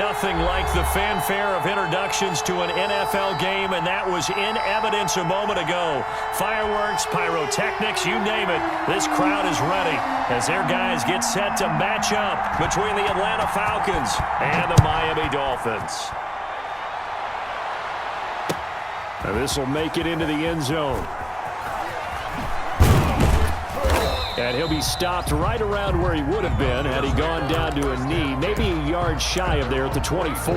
Nothing like the fanfare of introductions to an NFL game, and that was in evidence a moment ago. Fireworks, pyrotechnics, you name it. This crowd is ready as their guys get set to match up between the Atlanta Falcons and the Miami Dolphins. And this will make it into the end zone. And he'll be stopped right around where he would have been had he gone down to a knee, maybe a yard shy of there at the 24.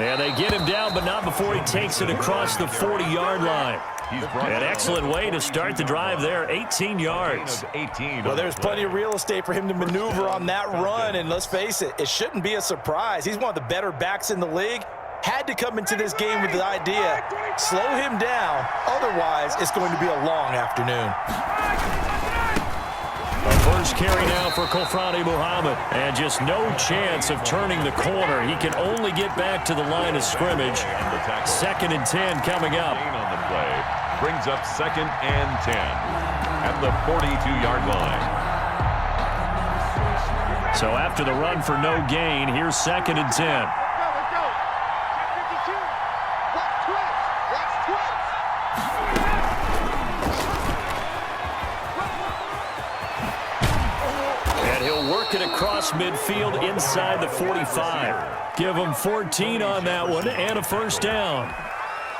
And they get him down, but not before he takes it across the 40-yard line. An excellent way to start the drive there, 18 yards. Well, there's plenty of real estate for him to maneuver on that run, and let's face it, it shouldn't be a surprise. He's one of the better backs in the league. Had to come into this game with the idea, slow him down, otherwise it's going to be a long afternoon. A first carry now for Kofrani Muhammad, and just no chance of turning the corner. He can only get back to the line of scrimmage. 2nd and 10 coming up. On the play brings up 2nd and 10 at the 42-yard line. So after the run for no gain, here's 2nd and 10. Work it across midfield inside the 45. Give them 14 on that one and a first down.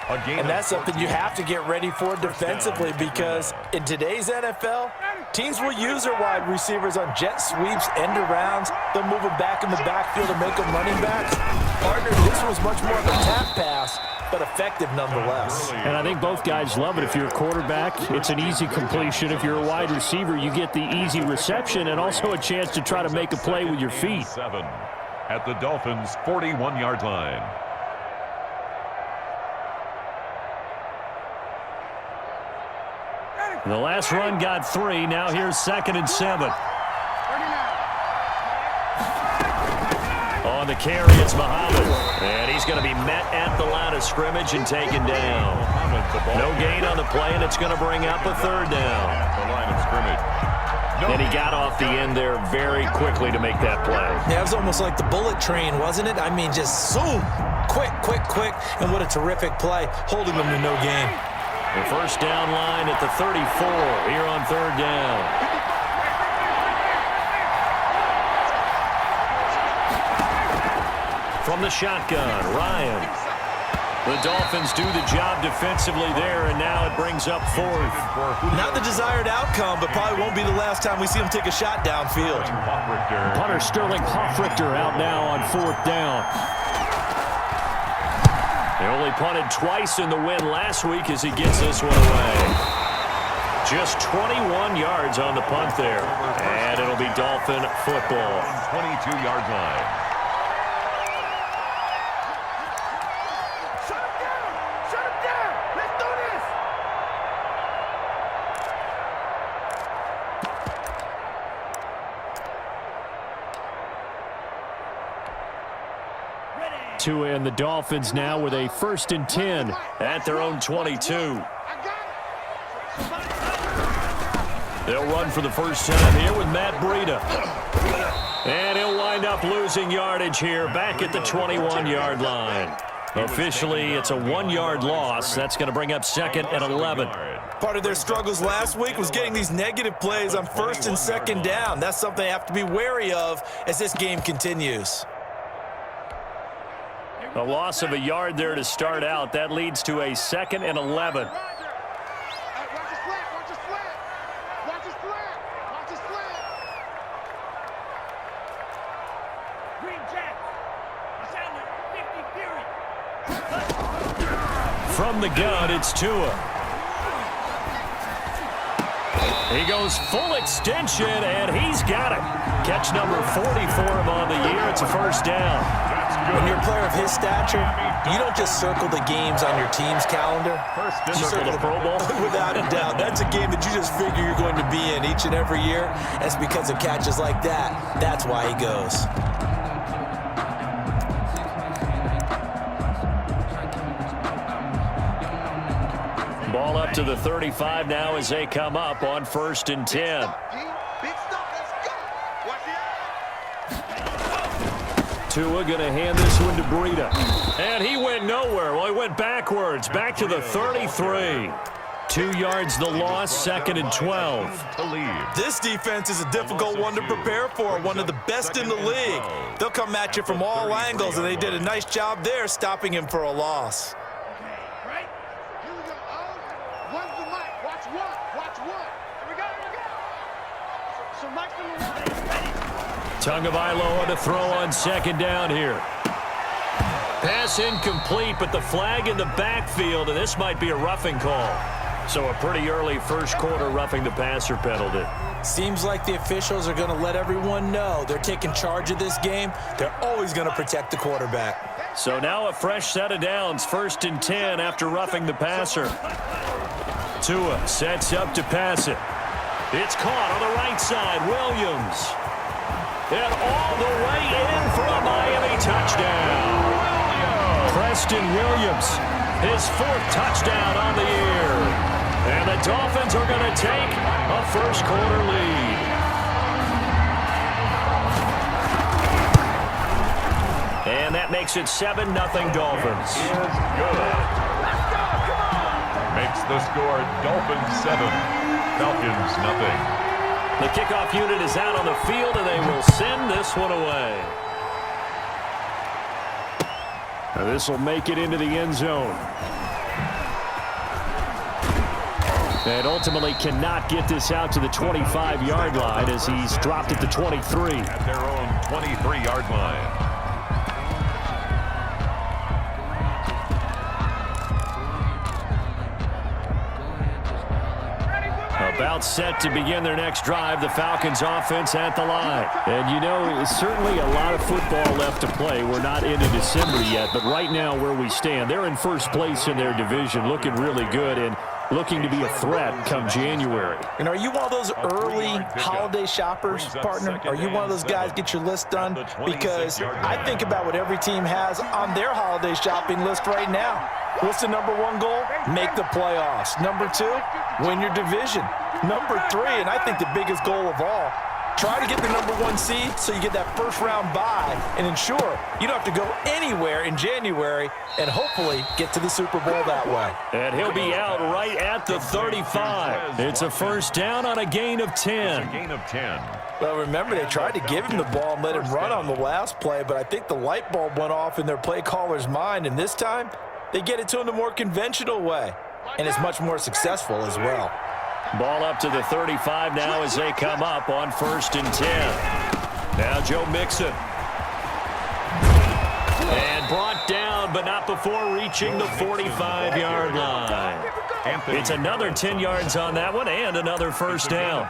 And that's something you have to get ready for defensively, because in today's NFL, teams will use their wide receivers on jet sweeps, end arounds. They'll move them back in the backfield and make them running backs. Partner, this was much more of a tap pass, but effective nonetheless. And I think both guys love it. If you're a quarterback, it's an easy completion. If you're a wide receiver, you get the easy reception and also a chance to try to make a play with your feet. 7 at the Dolphins' 41-yard line. The last run got 3. Now here's 2nd and 7. On the carry, it's Muhammad. And he's going to be met at the line of scrimmage and taken down. No gain on the play, and it's going to bring up a 3rd down. The line of scrimmage. And he got off the end there very quickly to make that play. Yeah, it was almost like the bullet train, wasn't it? I mean, just zoom. Quick, quick, quick. And what a terrific play, holding them to no gain. The first down line at the 34 here on 3rd down. From the shotgun, Ryan. The Dolphins do the job defensively there, and now it brings up 4th. Not the desired outcome, but probably won't be the last time we see him take a shot downfield. Punter Sterling Hoffrichter out now on 4th down. They only punted twice in the win last week as he gets this one away. Just 21 yards on the punt there. And it'll be Dolphin football. 22-yard line. Shut him down! Shut him down! Let's do this! And the Dolphins now with a 1st and 10 at their own 22. They'll run for the first time here with Matt Breida. And he'll wind up losing yardage here back at the 21-yard line. Officially, it's a 1-yard loss. That's going to bring up 2nd and 11. Part of their struggles last week was getting these negative plays on 1st and 2nd down. That's something they have to be wary of as this game continues. A loss of a yard there to start out. That leads to a 2nd and 11. From the gun, it's Tua. He goes full extension, and he's got it. Catch number 40 for him on the year. It's a first down. When you're a player of his stature, you don't just circle the games on your team's calendar. You circle the Pro Bowl? Without a doubt. That's a game that you just figure you're going to be in each and every year. And it's because of catches like that. That's why he goes. Ball up to the 35 now as they come up on 1st and 10. Tua going to hand this one to Breida. And he went nowhere. Well, he went backwards. Back to the 33. 2 yards the loss, 2nd and 12. This defense is a difficult one to prepare for, one of the best in the league. They'll come at you from all angles, and they did a nice job there stopping him for a loss. Tagovailoa to throw on 2nd down here. Pass incomplete, but the flag in the backfield, and this might be a roughing call. So a pretty early first quarter roughing the passer penalty. Seems like the officials are going to let everyone know they're taking charge of this game. They're always going to protect the quarterback. So now a fresh set of downs, 1st and 10 after roughing the passer. Tua sets up to pass it. It's caught on the right side. Williams. And all the way in for a Miami touchdown. Preston Williams, his 4th touchdown on the year. And the Dolphins are going to take a first quarter lead. And that makes it 7-0 Dolphins. Is good. Makes the score Dolphins 7, Falcons nothing. The kickoff unit is out on the field, and they will send this one away. Now this will make it into the end zone. And ultimately cannot get this out to the 25-yard line as he's dropped at the 23. At their own 23-yard line. About set to begin their next drive, the Falcons offense at the line. And you know, certainly a lot of football left to play. We're not into December yet, but right now where we stand, they're in first place in their division, looking really good and looking to be a threat come January. And are you one of those early holiday shoppers, partner? Are you one of those guys get your list done? Because I think about what every team has on their holiday shopping list right now. What's the number 1 goal? Make the playoffs. Number 2, win your division. Number 3, and I think the biggest goal of all, try to get the number 1 seed so you get that first-round bye and ensure you don't have to go anywhere in January and hopefully get to the Super Bowl that way. And he'll be out right at the 35. It's a first down on a gain of 10. A gain of 10. Well, remember, they tried to give him the ball and let him run on the last play, but I think the light bulb went off in their play caller's mind, and this time they get it to him the more conventional way, and it's much more successful as well. Ball up to the 35 now as they come up on 1st and 10. Now Joe Mixon. And brought down, but not before reaching the 45-yard line. It's another 10 yards on that one and another first down.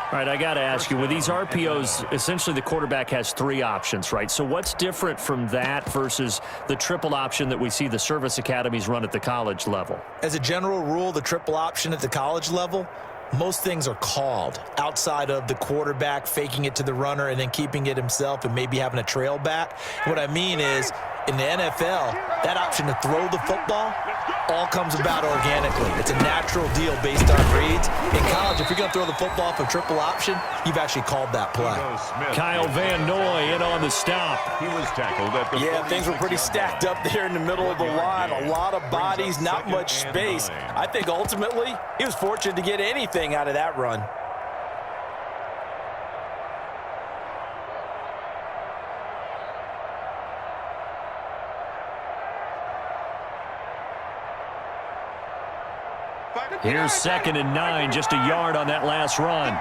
All right, I got to ask you, with these RPOs, essentially the quarterback has 3 options, right? So what's different from that versus the triple option that we see the service academies run at the college level? As a general rule, the triple option at the college level, most things are called outside of the quarterback faking it to the runner and then keeping it himself and maybe having a trail back. What I mean is, in the NFL, that option to throw the football all comes about organically. It's a natural deal based on reads. In college, if you're going to throw the football for triple option, you've actually called that play. Kyle Van Noy in on the stop. He was tackled at the things were pretty stacked up there in the middle of the line. A lot of bodies, not much space. I think ultimately he was fortunate to get anything out of that run. Here's 2nd and 9, just a yard on that last run.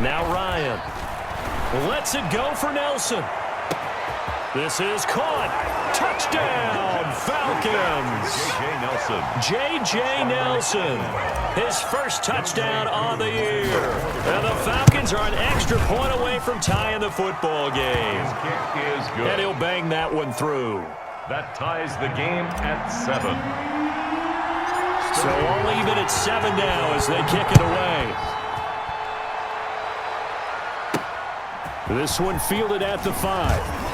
Now Ryan lets it go for Nelson. This is caught. Touchdown, Falcons. J.J. Nelson, his first touchdown on the year. And the Falcons are an extra point away from tying the football game. Kick is good. And he'll bang that one through. That ties the game at 7. So all even at 7 now as they kick it away. This one fielded at the 5.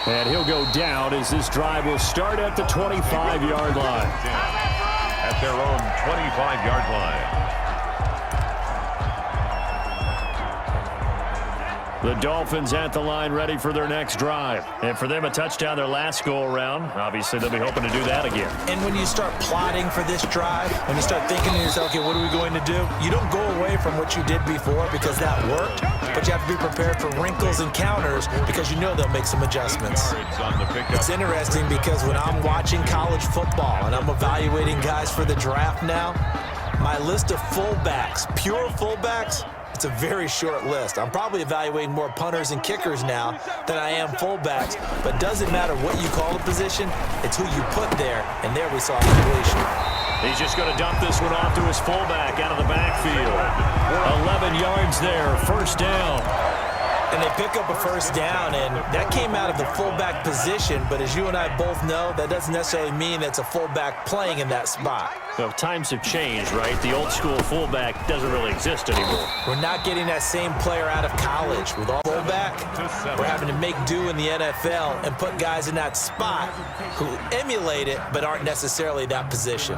And he'll go down as this drive will start at the 25-yard line. At their own 25-yard line. The Dolphins at the line ready for their next drive. And for them, a touchdown their last go-around. Obviously, they'll be hoping to do that again. And when you start plotting for this drive, when you start thinking to yourself, okay, what are we going to do? You don't go away from what you did before because that worked, but you have to be prepared for wrinkles and counters because you know they'll make some adjustments. It's interesting because when I'm watching college football and I'm evaluating guys for the draft now, my list of fullbacks, pure fullbacks, it's a very short list. I'm probably evaluating more punters and kickers now than I am fullbacks, but it doesn't matter what you call the position, it's who you put there, and there we saw completion. He's just going to dump this one off to his fullback out of the backfield. 11 yards there, first down. And they pick up a first down, and that came out of the fullback position, but as you and I both know, that doesn't necessarily mean it's a fullback playing in that spot. Well, times have changed, right? The old school fullback doesn't really exist anymore. We're not getting that same player out of college. With all fullback, we're having to make do in the NFL and put guys in that spot who emulate it but aren't necessarily that position.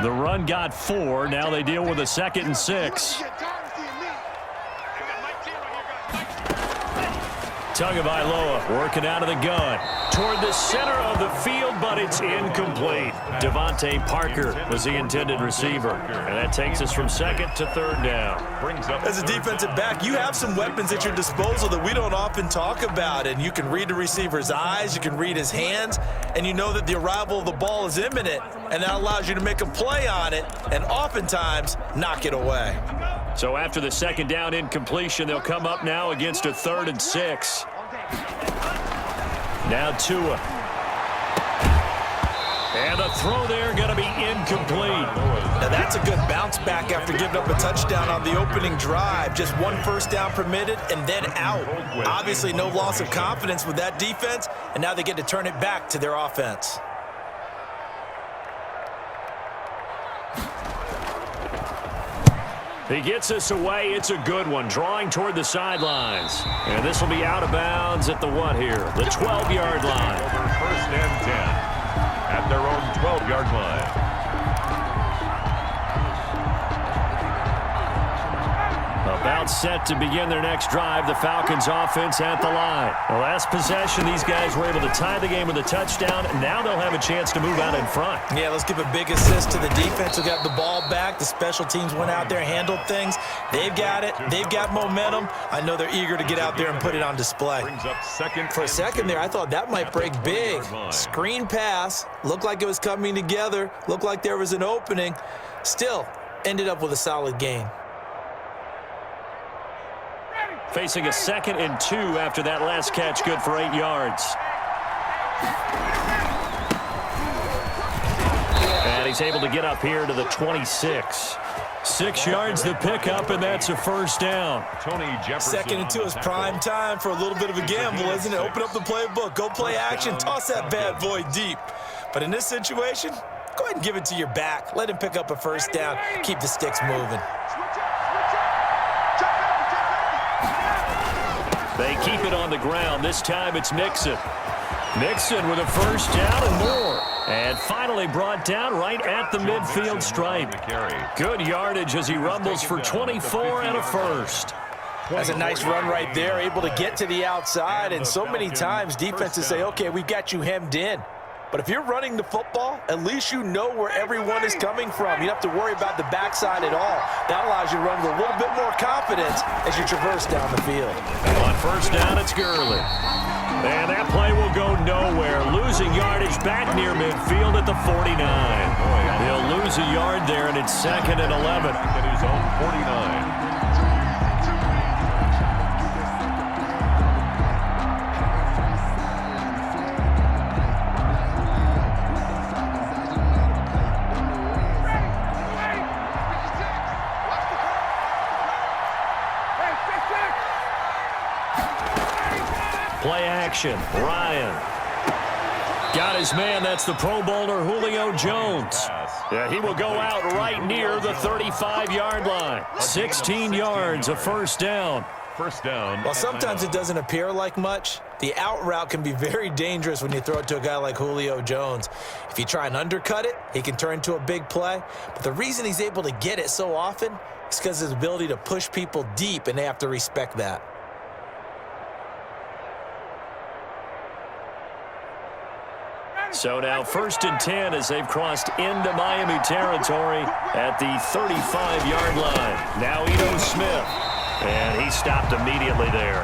The run got 4. Now they deal with a 2nd and 6. Tagovailoa working out of the gun toward the center of the field, but it's incomplete. Devontae Parker was the intended receiver, and that takes us from 2nd to 3rd down. As a defensive back, you have some weapons at your disposal that we don't often talk about, and you can read the receiver's eyes, you can read his hands, and you know that the arrival of the ball is imminent, and that allows you to make a play on it and oftentimes knock it away. So after the 2nd down incompletion, they'll come up now against a 3rd and 6. Now Tua. And the throw there going to be incomplete. Now that's a good bounce back after giving up a touchdown on the opening drive. Just one first down permitted and then out. Obviously no loss of confidence with that defense, and now they get to turn it back to their offense. He gets us away. It's a good one. Drawing toward the sidelines. And this will be out of bounds at the what here? The 12-yard line. First and 10 at their own 12-yard line. About set to begin their next drive. The Falcons offense at the line. The last possession, these guys were able to tie the game with a touchdown. Now they'll have a chance to move out in front. Yeah, let's give a big assist to the defense who got the ball back. The special teams went out there, handled things. They've got it. They've got momentum. I know they're eager to get out there and put it on display. For a second there, I thought that might break big. Screen pass. Looked like it was coming together. Looked like there was an opening. Still, ended up with a solid gain. Facing a 2nd and 2 after that last catch, good for 8 yards. And he's able to get up here to the 26. 6 yards the pickup, and that's a first down. Tony Jefferson. 2nd and 2 is prime time for a little bit of a gamble, isn't it? Open up the playbook, go play action, toss that bad boy deep. But in this situation, go ahead and give it to your back. Let him pick up a first down. Keep the sticks moving. They keep it on the ground. This time it's Mixon. Mixon with a first down and more. And finally brought down right at the midfield stripe. Good yardage as he rumbles for 24 and a first. That's a nice run right there, able to get to the outside. And so many times defenses say, okay, we've got you hemmed in. But if you're running the football, at least you know where everyone is coming from. You don't have to worry about the backside at all. That allows you to run with a little bit more confidence as you traverse down the field. On first down, it's Gurley. And that play will go nowhere. Losing losing yardage back near midfield at the 49. He'll lose a yard there, and it's 2nd and 11. At his own 49. Play action. Ryan. Got his man. That's the Pro Bowler Julio Jones. Yeah, he will go out right near the 35-yard line. 16 yards, a first down. First down. Well, sometimes it doesn't appear like much. The out route can be very dangerous when you throw it to a guy like Julio Jones. If you try and undercut it, he can turn into a big play. But the reason he's able to get it so often is because of his ability to push people deep, and they have to respect that. So now 1st and 10 as they've crossed into Miami territory at the 35-yard line. Now Ito Smith, and he stopped immediately there.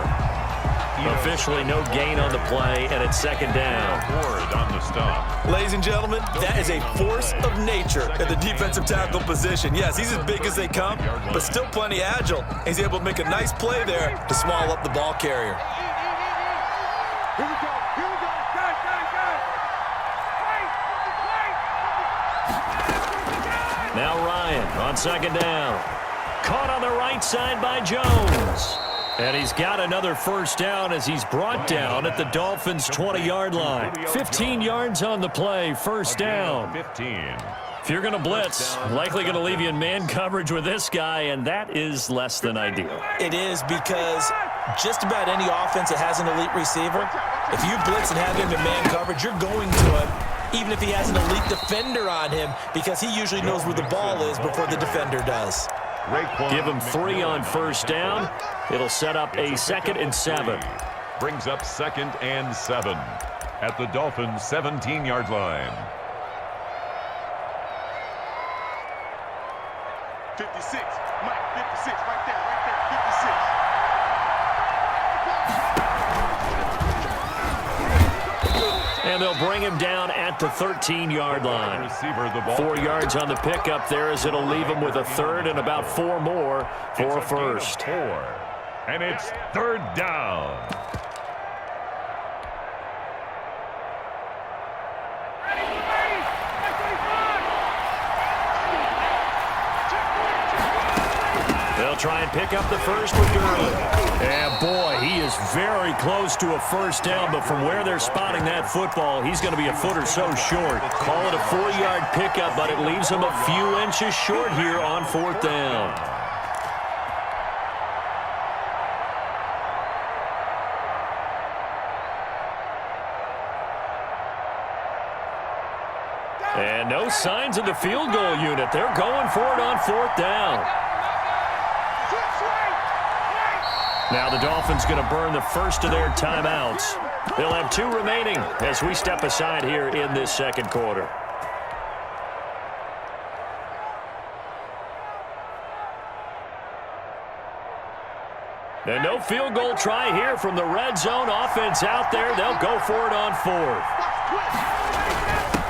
Officially no gain on the play, and it's 2nd down. Ford on the stop. Ladies and gentlemen, that is a force of nature at the defensive tackle position. Yes, he's as big as they come, but still plenty agile. He's able to make a nice play there to swallow up the ball carrier. Here we go. Here we go. Guys. Now Ryan on 2nd down. Caught on the right side by Jones. And he's got another first down as he's brought down at the Dolphins' 20-yard line. 15 yards on the play, first down. 15. If you're going to blitz, likely going to leave you in man coverage with this guy, and that is less than ideal. It is, because just about any offense that has an elite receiver, if you blitz and have him in man coverage, you're going to him, even if he has an elite defender on him, because he usually knows where the ball is before the defender does. Give him 3 on first down. It'll set up a 2nd and 7. Brings up 2nd and 7 at the Dolphins' 17-yard line. 56. Mike, 56. Right there. 56. And they'll bring him down at the 13-yard line. Receiver, the ball. 4 yards on the pickup there as it'll leave him with a 3rd and about 4 more for a first. 4. And it's 3rd down. They'll try and pick up the first with Gurley. And boy, he is very close to a first down, but from where they're spotting that football, he's going to be a foot or so short. Call it a 4-yard pickup, but it leaves him a few inches short here on 4th down. And no signs of the field goal unit. They're going for it on 4th down. Now the Dolphins going to burn the first of their timeouts. They'll have 2 remaining as we step aside here in this 2nd quarter. And no field goal try here from the red zone offense out there. They'll go for it on 4th.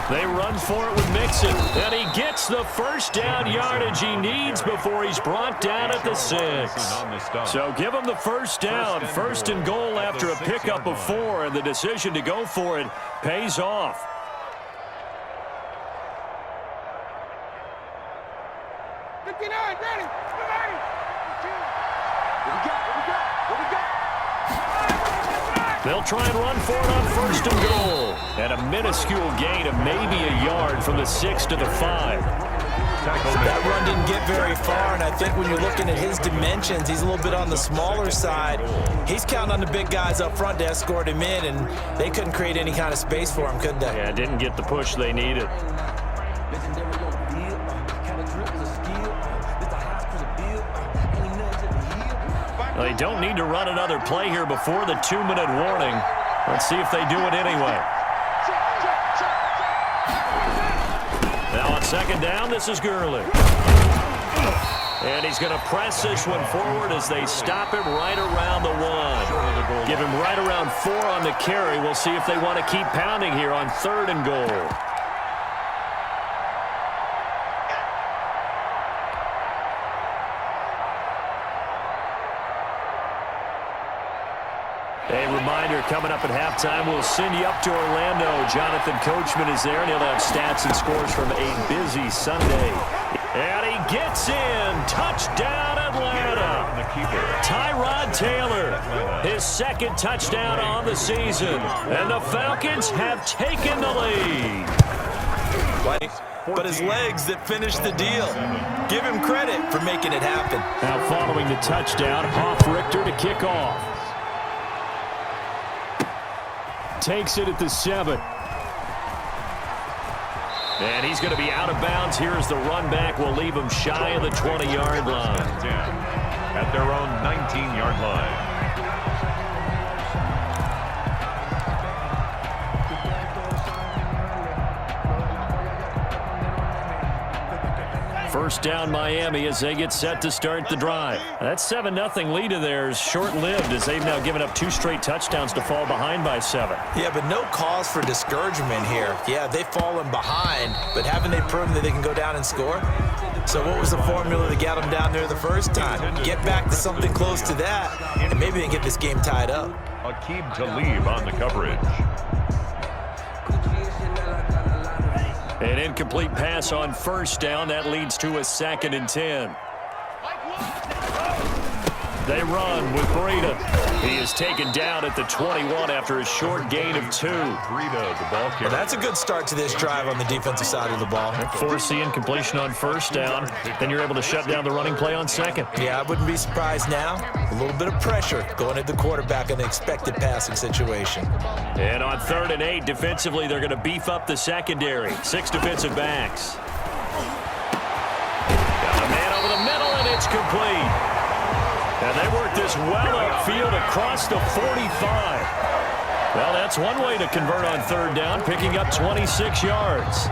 They run for it with Mixon, and he gets the first down yardage he needs before he's brought down at the 6. So give him the first down, 1st and goal after a pickup of 4, and the decision to go for it pays off. They'll try and run for it on 1st and goal. And a minuscule gain of maybe a yard from the 6 to the 5. That run didn't get very far, and I think when you're looking at his dimensions, he's a little bit on the smaller side. He's counting on the big guys up front to escort him in, and they couldn't create any kind of space for him, could they? Yeah, didn't get the push they needed. Well, they don't need to run another play here before the 2-minute warning. Let's see if they do it anyway. Now on 2nd down, this is Gurley. And he's going to press this one forward as they stop him right around the 1. Give him right around 4 on the carry. We'll see if they want to keep pounding here on 3rd and goal. A reminder, coming up at halftime, we'll send you up to Orlando. Jonathan Coachman is there, and he'll have stats and scores from a busy Sunday. And he gets in. Touchdown, Atlanta. Tyrod Taylor, his 2nd touchdown on the season. And the Falcons have taken the lead. But his legs that finished the deal. Give him credit for making it happen. Now following the touchdown, Hoff-Richter to kick off. Takes it at the 7. And he's going to be out of bounds. Here's the run back. We'll leave him shy of the 20-yard line. At their own 19-yard line. First down Miami as they get set to start the drive. That 7-0 lead of theirs short-lived as they've now given up 2 straight touchdowns to fall behind by 7. Yeah, but no cause for discouragement here. Yeah, they've fallen behind, but haven't they proven that they can go down and score? So what was the formula that got them down there the first time? Get back to something close to that, and maybe they can get this game tied up. Aqib Talib on the coverage. An incomplete pass on first down. That leads to a 2nd and 10. They run with Breida. He is taken down at the 21 after a short gain of 2. Breida, the ball carrier. Well, that's a good start to this drive on the defensive side of the ball. Force the incompletion on first down. Then you're able to shut down the running play on 2nd. Yeah, I wouldn't be surprised now. A little bit of pressure going at the quarterback in an expected passing situation. And on 3rd and 8, defensively, they're going to beef up the secondary. 6 defensive backs. Got a man over the middle, and it's complete. And they work this well upfield across the 45. Well, that's one way to convert on 3rd down, picking up 26 yards.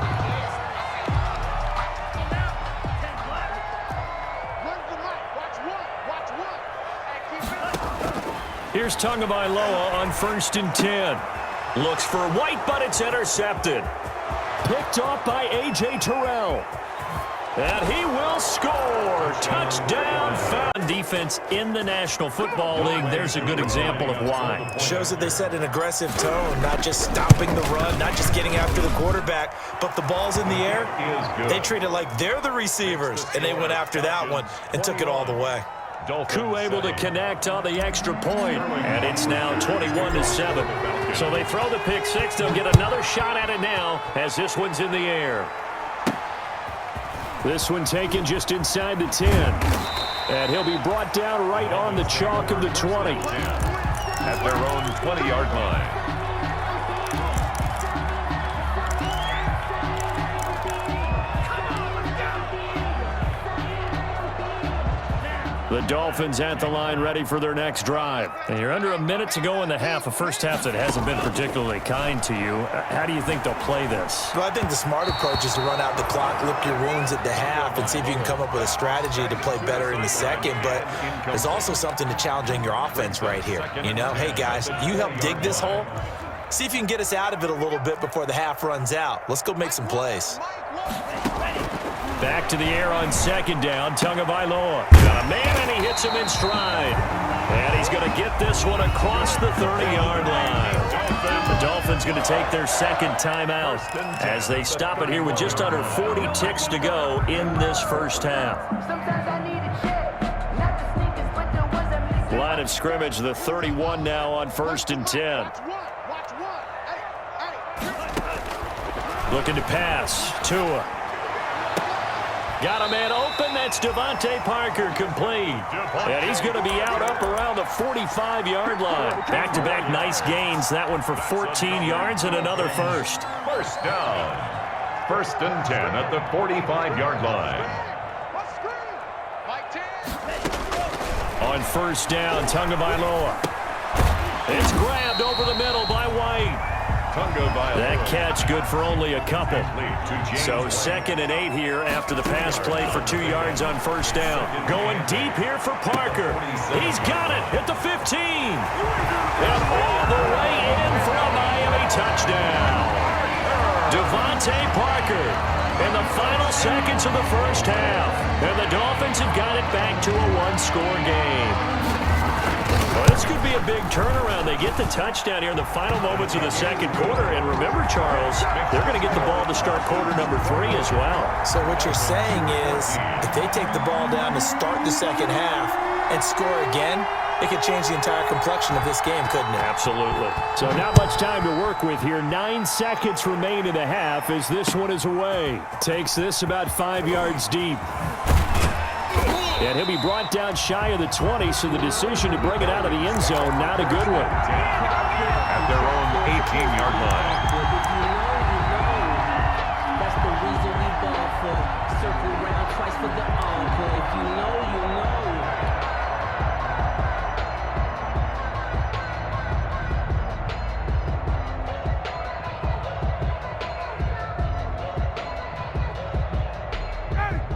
Here's Tagovailoa on 1st and 10. Looks for White, but it's intercepted. Picked off by A.J. Terrell. And he will score. Touchdown. Found defense in the National Football League. There's a good example of why. Shows that they set an aggressive tone, not just stopping the run, not just getting after the quarterback, but the ball's in the air. They treat it like they're the receivers, and they went after that one and took it all the way. Koo able to connect on the extra point, and it's now 21-7. So they throw the pick 6. They'll get another shot at it now as this one's in the air. This one taken just inside the 10. And he'll be brought down right on the chalk of the 20. At their own 20-yard line. The Dolphins at the line ready for their next drive. And you're under a minute to go in the half, a first half that hasn't been particularly kind to you. How do you think they'll play this? Well, I think the smart approach is to run out the clock, lick your wounds at the half, and see if you can come up with a strategy to play better in the second. But there's also something to challenging your offense right here. You know, hey, guys, you help dig this hole. See if you can get us out of it a little bit before the half runs out. Let's go make some plays. Back to the air on 2nd down. Tagovailoa got a man, and he hits him in stride. And he's going to get this one across the 30-yard line. The Dolphins going to take their 2nd timeout as they stop it here with just under 40 ticks to go in this first half. Line of scrimmage, the 31 now on 1st and 10. Looking to pass. Tua. Got a man open. That's Devontae Parker, complete. And he's going to be out up around the 45-yard line. Back-to-back nice gains. That one for 14 yards and another first. First down. 1st and 10 at the 45-yard line. On 1st down, Tagovailoa. It's grabbed over the middle by White. That catch good for only a couple. So 2nd and 8 here after the pass play for 2 yards on first down. Going deep here for Parker. He's got it at the 15. And all the way in for a Miami touchdown. Devontae Parker in the final seconds of the first half. And the Dolphins have got it back to a one-score game. Well, this could be a big turnaround. They get the touchdown here in the final moments of the second quarter. And remember, Charles, they're going to get the ball to start quarter number 3 as well. So what you're saying is if they take the ball down to start the second half and score again, it could change the entire complexion of this game, couldn't it? Absolutely. So not much time to work with here. 9 seconds remain in the half as this one is away. Takes this about 5 yards deep. And he'll be brought down shy of the 20, so the decision to bring it out of the end zone, not a good one. At their own 18-yard line. That's the reason we ball for. Circle around twice for the encore. If you know, you know.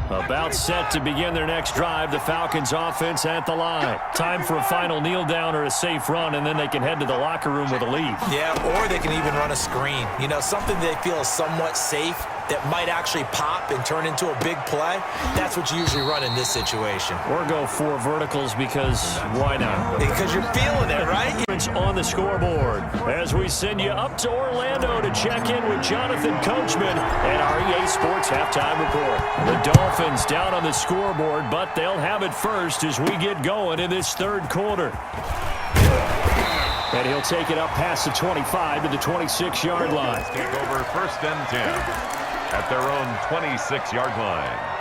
About set to begin their next drive. The Falcons offense at the line. Time for a final kneel down or a safe run, and then they can head to the locker room with a lead. Yeah, or they can even run a screen. You know, something they feel is somewhat safe that might actually pop and turn into a big play. That's what you usually run in this situation. Or go 4 verticals because why not? Because you're feeling it, right? On the scoreboard as we send you up to Orlando to check in with Jonathan Coachman and our EA Sports Halftime Report. The Dolphins down on the scoreboard, but they'll have it first as we get going in this third quarter. And he'll take it up past the 25 to the 26-yard line. Take over 1st and 10 at their own 26-yard line.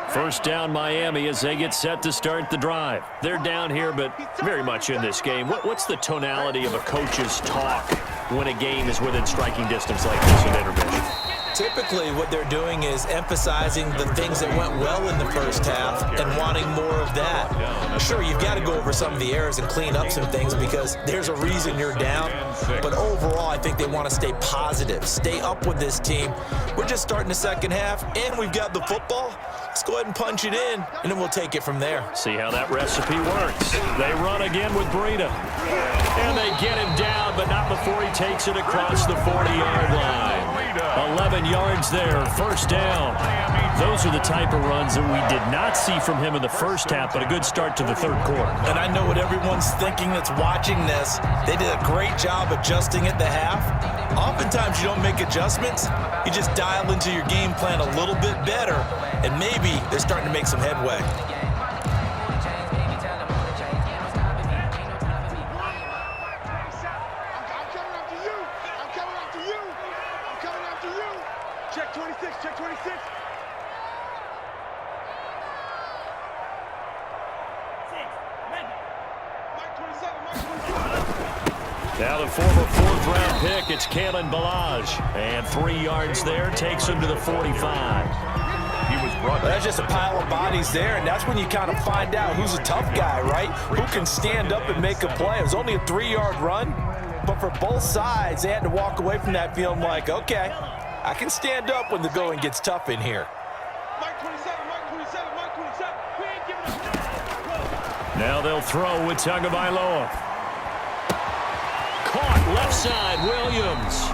First down Miami as they get set to start the drive. They're down here, but very much in this game. What's the tonality of a coach's talk when a game is within striking distance like this in intermission? Typically, what they're doing is emphasizing the things that went well in the first half and wanting more of that. Sure, you've got to go over some of the errors and clean up some things because there's a reason you're down. But overall, I think they want to stay positive, stay up with this team. We're just starting the second half, and we've got the football. Let's go ahead and punch it in, and then we'll take it from there. See how that recipe works. They run again with Breida. And they get him down, but not before he takes it across the 40-yard line. 11 yards there, first down. Those are the type of runs that we did not see from him in the first half, but a good start to the third quarter. And I know what everyone's thinking that's watching this. They did a great job adjusting at the half. Oftentimes you don't make adjustments. You just dial into your game plan a little bit better, and maybe they're starting to make some headway. Check 26, check 26. Now the former 4th-round pick, it's Kalen Ballage. And 3 yards there, takes him to the 45. He was brought Well, that's just a pile of bodies there, and that's when you kind of find out who's a tough guy, right? Who can stand up and make a play. It was only a 3-yard run, but for both sides, they had to walk away from that feeling like, okay, I can stand up when the going gets tough in here. Mike 27, Mike 27, Mike 27. We ain't giving up. Now they'll throw with Tagovailoa. Caught left side, Williams.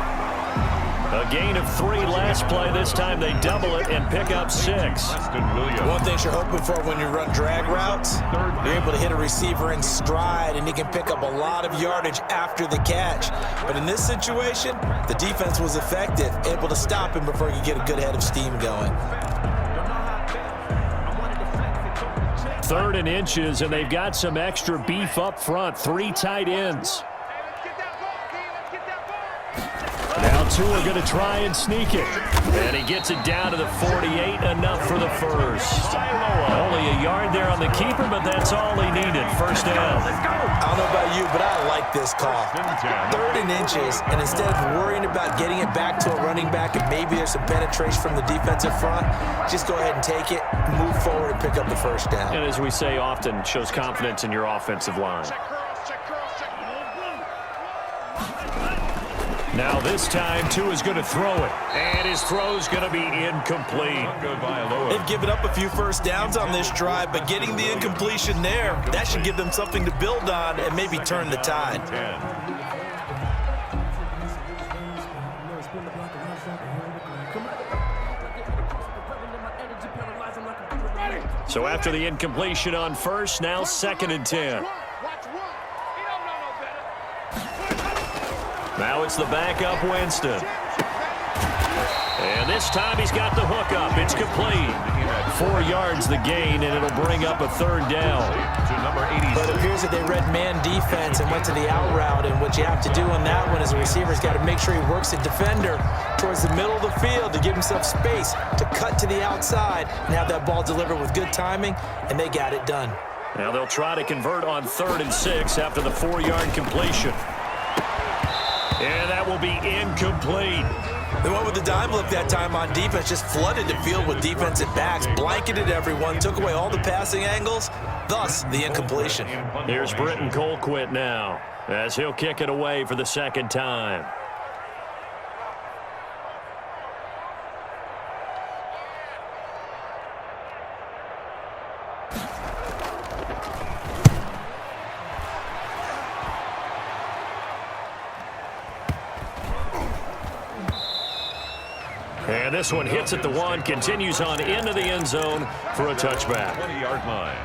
A gain of 3 last play. This time they double it and pick up 6. One thing you're hoping for when you run drag routes, you're able to hit a receiver in stride and he can pick up a lot of yardage after the catch. But in this situation, the defense was effective, able to stop him before he could get a good head of steam going. 3rd and inches, and they've got some extra beef up front. 3 tight ends. Now two are going to try and sneak it. And he gets it down to the 48, enough for the first. Only a yard there on the keeper, but that's all he needed. First down. I don't know about you, but I like this call. 3rd and inches, and instead of worrying about getting it back to a running back and maybe there's some penetration from the defensive front, just go ahead and take it, move forward, and pick up the first down. And as we say often, shows confidence in your offensive line. Now this time, Tua is going to throw it. And his throw's going to be incomplete. They've given up a few first downs on this drive, but getting the incompletion there, that should give them something to build on and maybe turn the tide. So after the incompletion on first, now 2nd and 10. Now it's the backup Winston. And this time he's got the hook up. It's complete. 4 yards the gain, and it'll bring up a 3rd down. But it appears that they read man defense and went to the out route, and what you have to do on that one is the receiver's got to make sure he works the defender towards the middle of the field to give himself space to cut to the outside and have that ball delivered with good timing, and they got it done. Now they'll try to convert on 3rd and 6 after the 4-yard completion. And that will be incomplete. They went with the dime look that time on defense, just flooded the field with defensive backs, blanketed everyone, took away all the passing angles, thus the incompletion. Here's Britton Colquitt now, as he'll kick it away for the 2nd time. And this one hits at the 1, continues on into the end zone for a touchback. 20-yard line.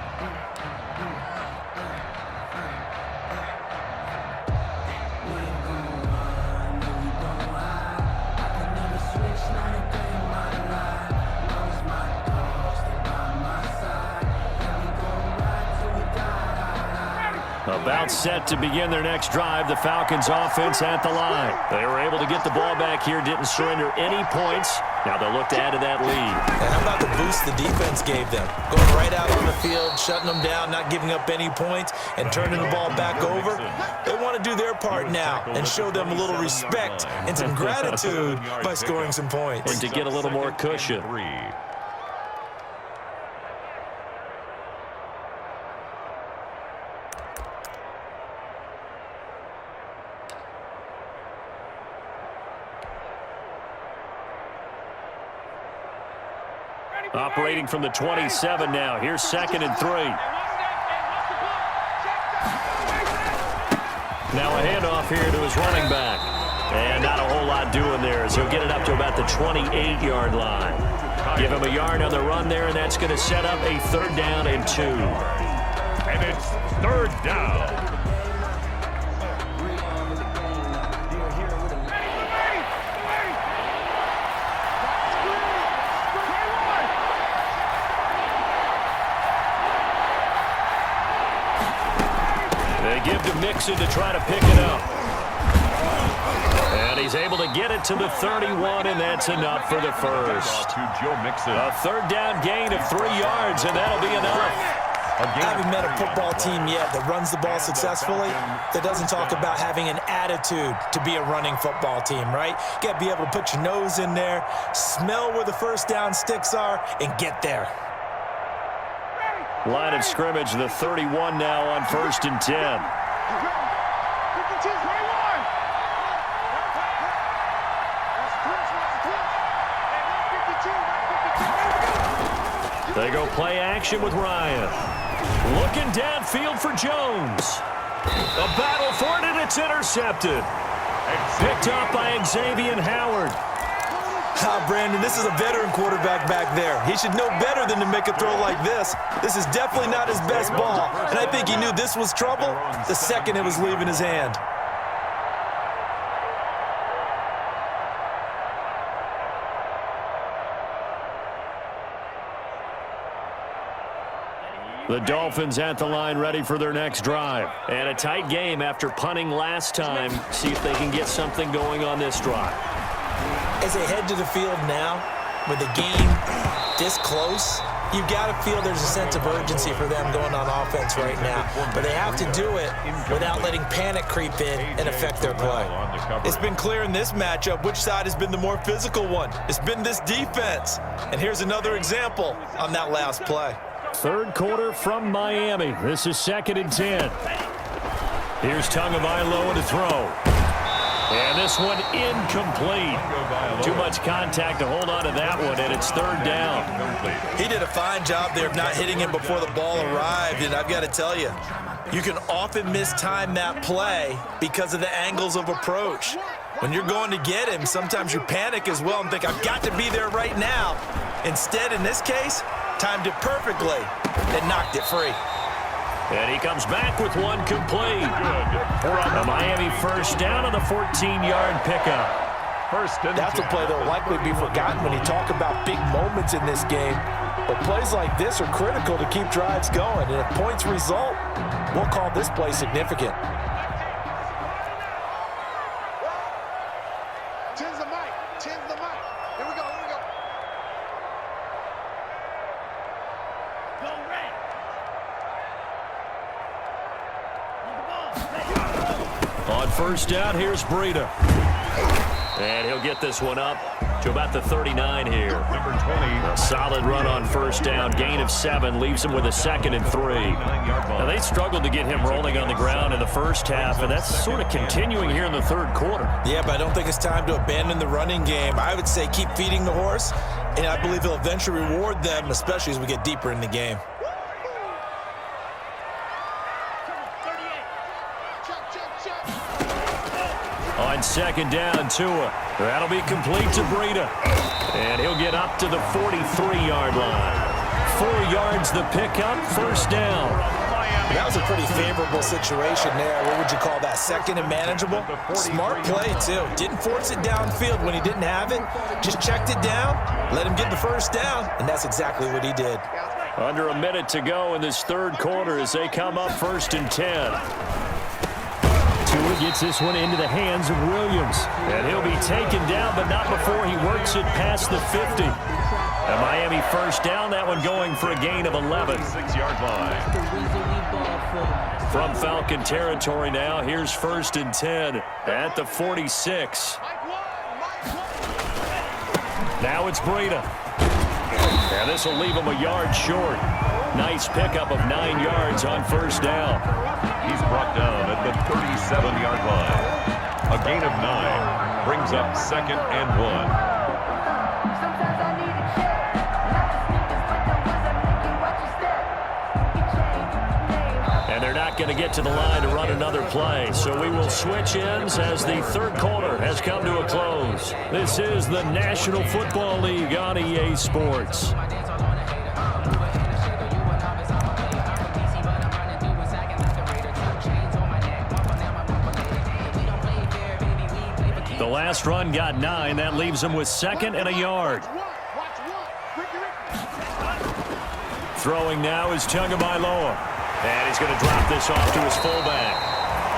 About set to begin their next drive, the Falcons offense at the line. They were able to get the ball back here, didn't surrender any points. Now they'll look to add to that lead. And how about the boost the defense gave them? Going right out on the field, shutting them down, not giving up any points, and turning the ball back over. They want to do their part now and show them a little respect and some gratitude by scoring some points. And to get a little more cushion. Operating from the 27 now. Here's 2nd and 3. Now a handoff here to his running back. And not a whole lot doing there as he'll get it up to about the 28-yard line. Give him a yard on the run there, and that's going to set up a 3rd down and 2. And it's 3rd down. Give to Mixon to try to pick it up. And he's able to get it to the 31, and that's enough for the first. A 3rd down gain of 3 yards, and that'll be enough. I haven't met a football team yet that runs the ball successfully that doesn't talk about having an attitude to be a running football team, right? You got to be able to put your nose in there, smell where the first down sticks are, and get there. Line of scrimmage, the 31 now on 1st and 10. They go play action with Ryan. Looking downfield for Jones. A battle for it, and it's intercepted. Picked up by Xavier Howard. Brandon, this is a veteran quarterback back there. He should know better than to make a throw like this. This is definitely not his best ball, and I think he knew this was trouble the second it was leaving his hand. The Dolphins at the line ready for their next drive. And a tight game after punting last time. See if they can get something going on this drive. As they head to the field now, with the game this close, you've got to feel there's a sense of urgency for them going on offense right now. But they have to do it without letting panic creep in and affect their play. It's been clear in this matchup which side has been the more physical one. It's been this defense. And here's another example on that last play. Third quarter from Miami. This is 2nd and 10. Here's Tagovailoa to throw. And this one incomplete. Too much contact to hold on to that one, and it's 3rd down. He did a fine job there of not hitting him before the ball arrived, and I've got to tell you, you can often mistime that play because of the angles of approach. When you're going to get him, sometimes you panic as well and think, I've got to be there right now. Instead, in this case, timed it perfectly and knocked it free. And he comes back with one complete. A Miami first down on the 14-yard pickup. That's a play that will likely be forgotten when you talk about big moments in this game. But plays like this are critical to keep drives going. And if points result, we'll call this play significant. Tens the mic. Tens the mic. Here we go. Here we go. Go red. On first down, here's Breida. And he'll get this one up to about the 39 here. Number 20. A solid run on first down. Gain of 7 leaves him with a 2nd and 3. Now, they struggled to get him rolling on the ground in the first half, and that's sort of continuing here in the 3rd quarter. Yeah, but I don't think it's time to abandon the running game. I would say keep feeding the horse, and I believe he'll eventually reward them, especially as we get deeper in the game. On 2nd down, Tua. That'll be complete to Breida. And he'll get up to the 43-yard line. 4 yards the pickup, first down. That was a pretty favorable situation there. What would you call that? 2nd and manageable? Smart play, too. Didn't force it downfield when he didn't have it. Just checked it down, let him get the first down, and that's exactly what he did. Under a minute to go in this 3rd quarter as they come up 1st and 10. Tua gets this one into the hands of Williams. And he'll be taken down, but not before he works it past the 50. A Miami first down, that one going for a gain of 11. 6-yard line. From Falcon territory now, here's 1st and 10 at the 46. Now it's Breida. And this will leave him a yard short. Nice pickup of 9 yards on first down. He's brought down at the 37-yard line. A gain of 9 brings up 2nd and 1. And they're not going to get to the line to run another play. So we will switch ends as the 3rd quarter has come to a close. This is the National Football League on EA Sports. The last run got 9. That leaves him with 2nd and a yard. Throwing now is Tagovailoa. And he's going to drop this off to his fullback.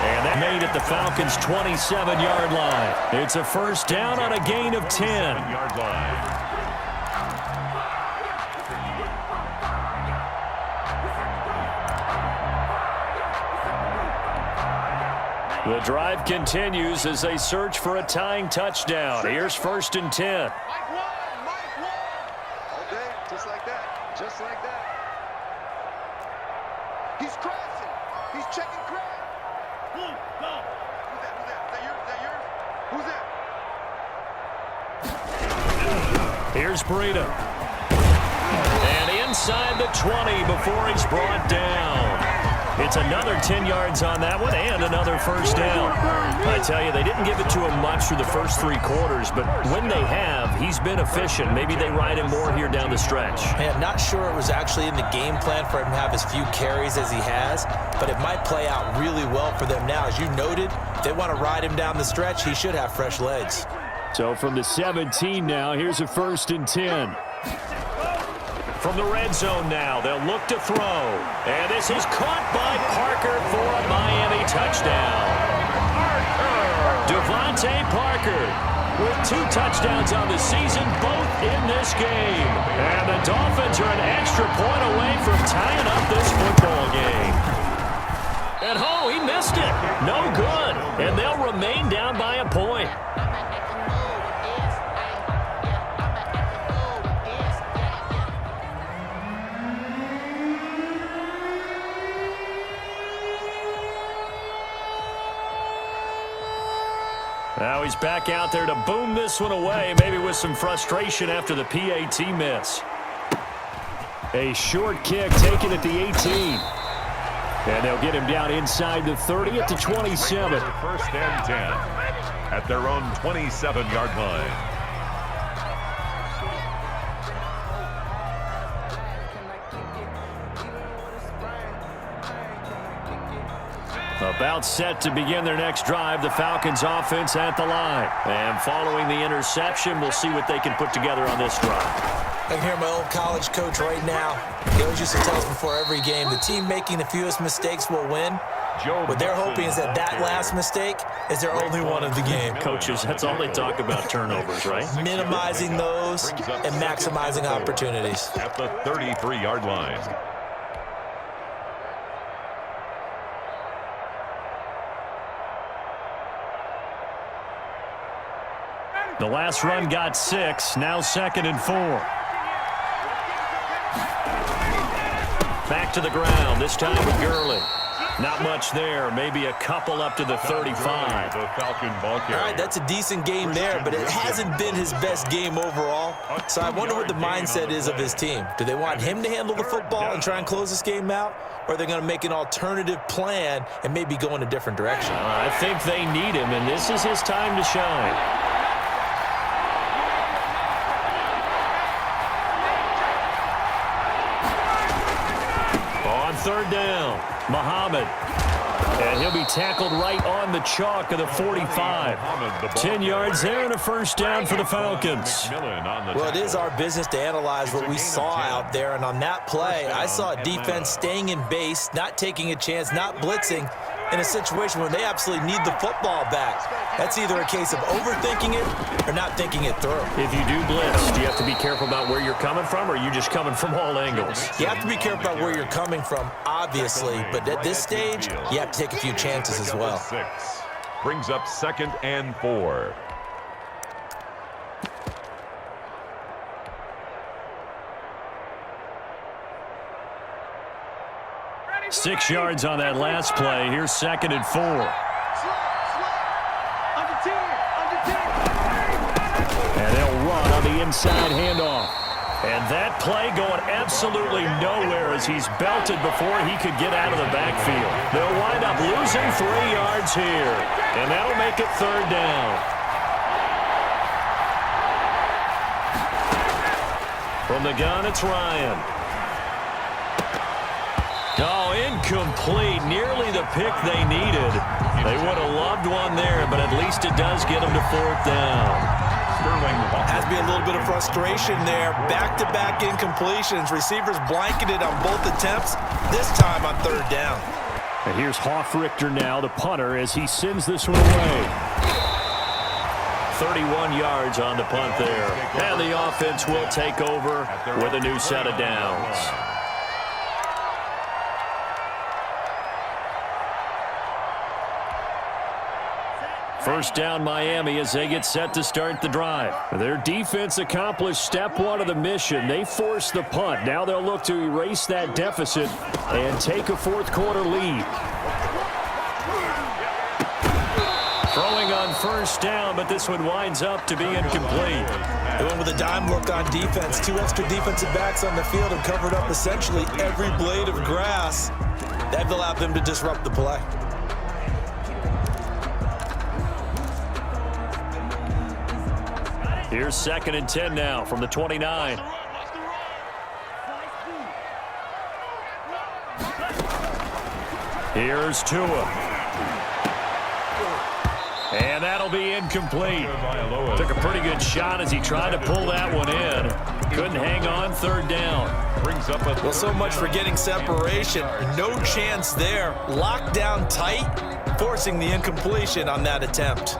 And that made it the Falcons' 27-yard line. It's a first down on a gain of 10. 7-yard line. The drive continues as they search for a tying touchdown. Here's 1st and 10. Okay, just like that. Just like that. He's crashing. He's checking crash. Who's that? Who's that? Is that yours? Who's that? Here's Breida. And inside the 20 before he's brought down. It's another 10 yards on that one and another first down. I tell you, they didn't give it to him much through the first 3 quarters, but when they have, he's been efficient. Maybe they ride him more here down the stretch. Man, I'm not sure it was actually in the game plan for him to have as few carries as he has, but it might play out really well for them now. As you noted, if they want to ride him down the stretch, he should have fresh legs. So from the 17 now, here's a 1st and 10. From the red zone now, they'll look to throw. And this is caught by Parker for a Miami touchdown. Devontae Parker with 2 touchdowns on the season, both in this game. And the Dolphins are an extra point away from tying up this football game. And he missed it. No good. And they'll remain down by a point. Now he's back out there to boom this one away, maybe with some frustration after the PAT miss. A short kick taken at the 18. And they'll get him down inside the 30 at the 27. First and 10 at their own 27-yard line. About set to begin their next drive, the Falcons offense at the line. And following the interception, we'll see what they can put together on this drive. I can hear my old college coach right now. He always used to tell us before every game, the team making the fewest mistakes will win. What they're hoping is that last mistake is their only one of the game. Coaches, that's all they talk about, turnovers, right? Minimizing those and maximizing opportunities. At the 33-yard line. The last run got 6, now 2nd and 4. Back to the ground, this time with Gurley. Not much there, maybe a couple up to the 35. The Falcon ball carrier. All right, that's a decent game there, but it hasn't been his best game overall. So I wonder what the mindset is of his team. Do they want him to handle the football and try and close this game out? Or are they going to make an alternative plan and maybe go in a different direction? I think they need him, and this is his time to shine. Third down, Muhammad. And he'll be tackled right on the chalk of the 45. 10 yards there and a first down for the Falcons. Well, it is our business to analyze what we saw out there. And on that play, I saw a defense staying in base, not taking a chance, not blitzing in a situation where they absolutely need the football back. That's either a case of overthinking it or not thinking it through. If you do blitz, do you have to be careful about where you're coming from, or are you just coming from all angles? You have to be careful about where you're coming from, obviously, but at this stage, you have to take a few chances as well. Brings up 2nd and 4. Six yards on that last play. Here's 2nd and 4. And they'll run on the inside handoff. And that play going absolutely nowhere as he's belted before he could get out of the backfield. They'll wind up losing 3 yards here. And that'll make it 3rd down. From the gun, it's Ryan. Oh, incomplete. Nearly the pick they needed. They would have loved one there, but at least it does get them to 4th down. Has to be a little bit of frustration there. Back-to-back incompletions. Receivers blanketed on both attempts, this time on 3rd down. And here's Hoffrichter now, the punter, as he sends this one away. 31 yards on the punt there. And the offense will take over with a new set of downs. First down, Miami, as they get set to start the drive. Their defense accomplished step 1 of the mission. They forced the punt. Now they'll look to erase that deficit and take a 4th quarter lead. Throwing on first down, but this one winds up to be incomplete. They went with a dime look on defense. 2 extra defensive backs on the field and covered up essentially every blade of grass. That allowed them to disrupt the play. Here's 2nd and 10 now from the 29. Here's Tua. And that'll be incomplete. Took a pretty good shot as he tried to pull that one in. Couldn't hang on, 3rd down. Well, so much for getting separation. No chance there. Locked down tight, forcing the incompletion on that attempt.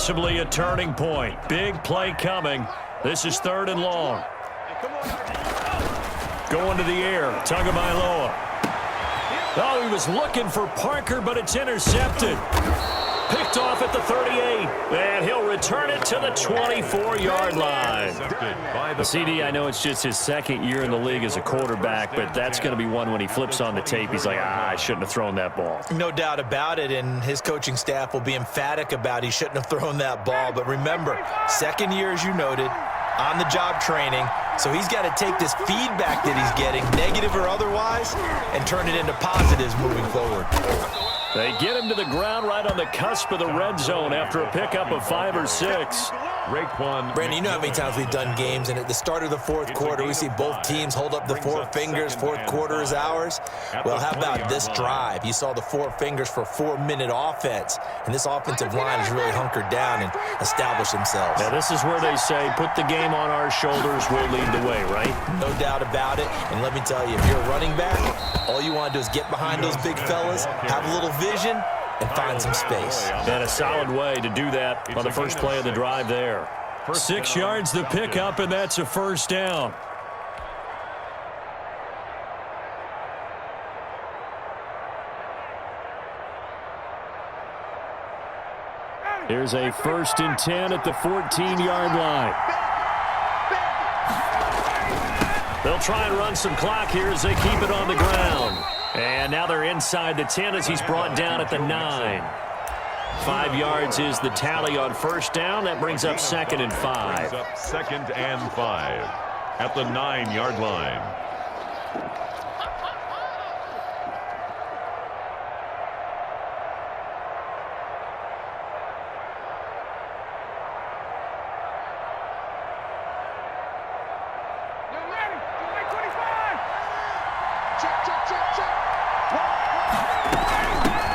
Possibly a turning point. Big play coming. This is 3rd and long. Going to the air. Tagovailoa. Oh, he was looking for Parker, but it's intercepted. Picked off at the 38, and he'll return it to the 24-yard line. CD, I know it's just his 2nd year in the league as a quarterback, but that's going to be one when he flips on the tape. He's like, I shouldn't have thrown that ball. No doubt about it, and his coaching staff will be emphatic about he shouldn't have thrown that ball. But remember, 2nd year, as you noted, on-the-job training, so he's got to take this feedback that he's getting, negative or otherwise, and turn it into positives moving forward. They get him to the ground right on the cusp of the red zone after a pickup of 5 or 6. Brandon, you know how many times we've done games, and at the start of the 4th quarter, we see both teams hold up the 4 fingers, 4th quarter is ours. Well, how about this drive? You saw the 4 fingers for 4-minute offense, and this offensive line has really hunkered down and established themselves. Now, this is where they say, put the game on our shoulders, we'll lead the way, right? No doubt about it, and let me tell you, if you're a running back, all you want to do is get behind those big fellas, have a little vision, and find some space. And a solid way to do that on the first play of the drive there. 6 yards the pickup, and that's a 1st down. Here's a 1st and 10 at the 14-yard line. They'll try and run some clock here as they keep it on the ground. And now they're inside the 10 as he's brought down at the 9. 5 yards is the tally on 1st down. That brings up 2nd and 5. 2nd and 5 at the 9-yard line.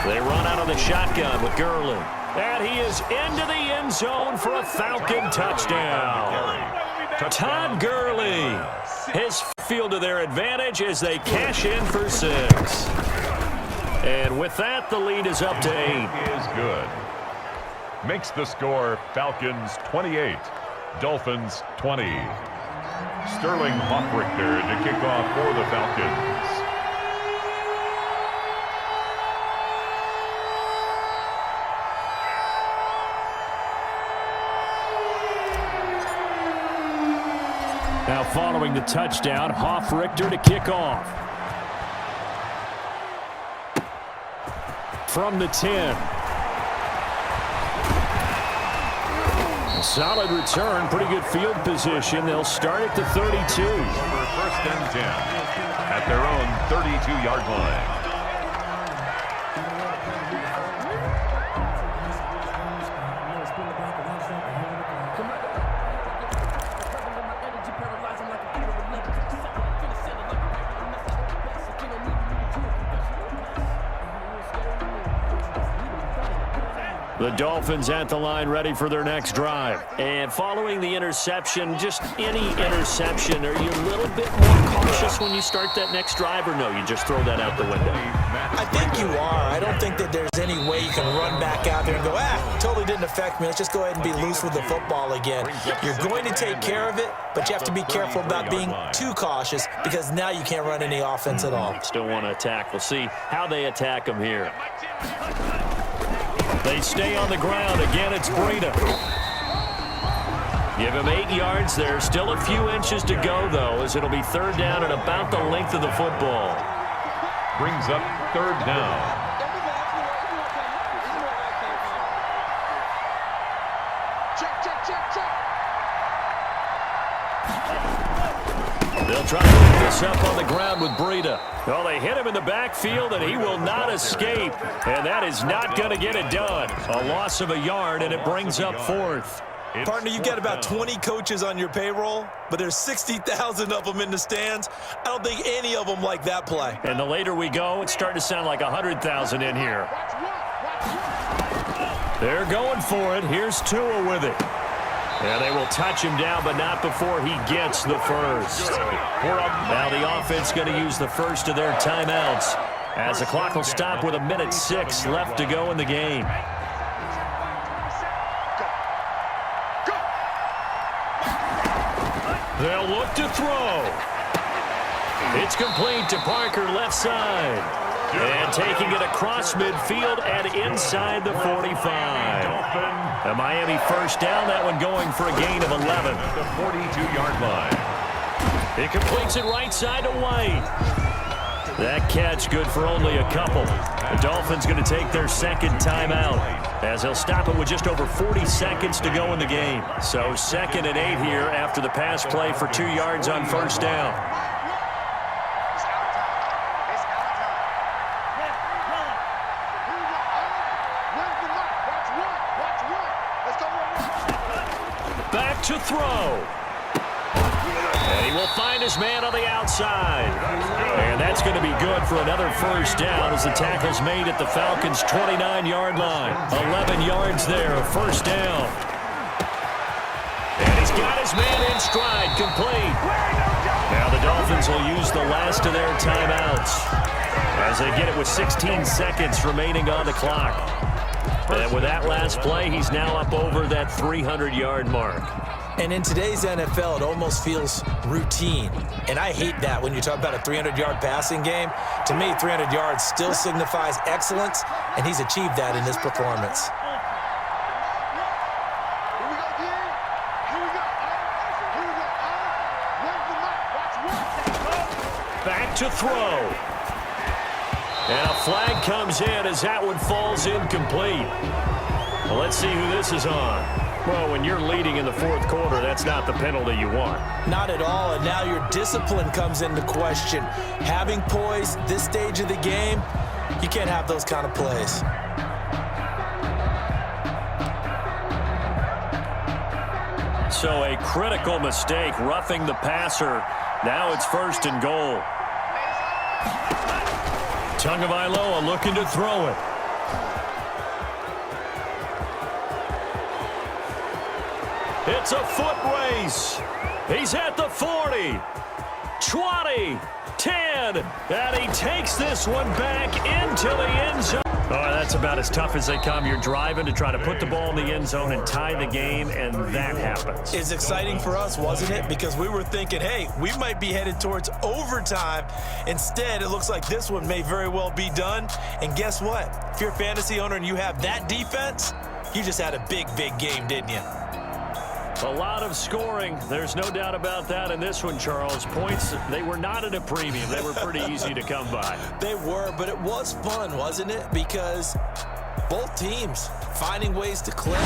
They run out of the shotgun with Gurley. And he is into the end zone for a Falcon touchdown. Todd Gurley. His field to their advantage as they cash in for 6. And with that, the lead is up to 8. Is good. Makes the score Falcons 28, Dolphins 20. Sterling Hoffrichter to kick off for the Falcons. Now following the touchdown, Hoffrichter to kick off. From the 10. A solid return, pretty good field position. They'll start at the 32. Over 1st and 10 at their own 32-yard line. The Dolphins at the line ready for their next drive. And following the interception, just any interception, are you a little bit more cautious when you start that next drive, or no, you just throw that out the window? I think you are. I don't think that there's any way you can run back out there and go, totally didn't affect me. Let's just go ahead and be loose with the football again. You're going to take care of it, but you have to be careful about being too cautious because now you can't run any offense at all. Still want to attack. We'll see how they attack them here. They stay on the ground. Again, it's Breida. Give him 8 yards there. Still a few inches to go, though, as it'll be 3rd down and about the length of the football. Brings up 3rd down. They'll try to pick this up on the ground with Breida. Well, they hit him in the backfield, and he will not escape. And that is not going to get it done. A loss of a yard, and it brings up 4th. Partner, you've got about 20 coaches on your payroll, but there's 60,000 of them in the stands. I don't think any of them like that play. And the later we go, it's starting to sound like 100,000 in here. They're going for it. Here's Tua with it. And they will touch him down, but not before he gets the first. Now the offense going to use the first of their timeouts as the clock will stop with 1:06 left to go in the game. They'll look to throw. It's complete to Parker, left side. And taking it across midfield and inside the 45. A Miami first down, that one going for a gain of 11. The 42-yard line. It completes it right side to White. That catch good for only a couple. The Dolphins going to take their second timeout as they'll stop it with just over 40 seconds to go in the game. So 2nd and 8 here after the pass play for 2 yards on first down. Back to throw. And he will find his man on the outside. And that's going to be good for another first down as the tackle's made at the Falcons' 29-yard line. 11 yards there, a first down. And he's got his man in stride, complete. Now the Dolphins will use the last of their timeouts as they get it with 16 seconds remaining on the clock. And with that last play, he's now up over that 300-yard mark. And in today's NFL, it almost feels routine. And I hate that when you talk about a 300-yard passing game. To me, 300 yards still signifies excellence, and he's achieved that in this performance. Back to throw. And a flag comes in as that one falls incomplete. Well, let's see who this is on. Well, when you're leading in the 4th quarter, that's not the penalty you want. Not at all, and now your discipline comes into question. Having poise this stage of the game, you can't have those kind of plays. So a critical mistake, roughing the passer. Now it's 1st and goal. Tagovailoa looking to throw it. It's a foot race. He's at the 40, 20, 10, and he takes this one back into the end zone. Oh, that's about as tough as they come. You're driving to try to put the ball in the end zone and tie the game, and that happens. It's exciting for us, wasn't it? Because we were thinking, hey, we might be headed towards overtime. Instead, it looks like this one may very well be done. And guess what? If you're a fantasy owner and you have that defense, you just had a big, big game, didn't you? A lot of scoring. There's no doubt about that in this one, Charles. Points, they were not at a premium. They were pretty easy to come by. They were, but it was fun, wasn't it? Because both teams finding ways to click.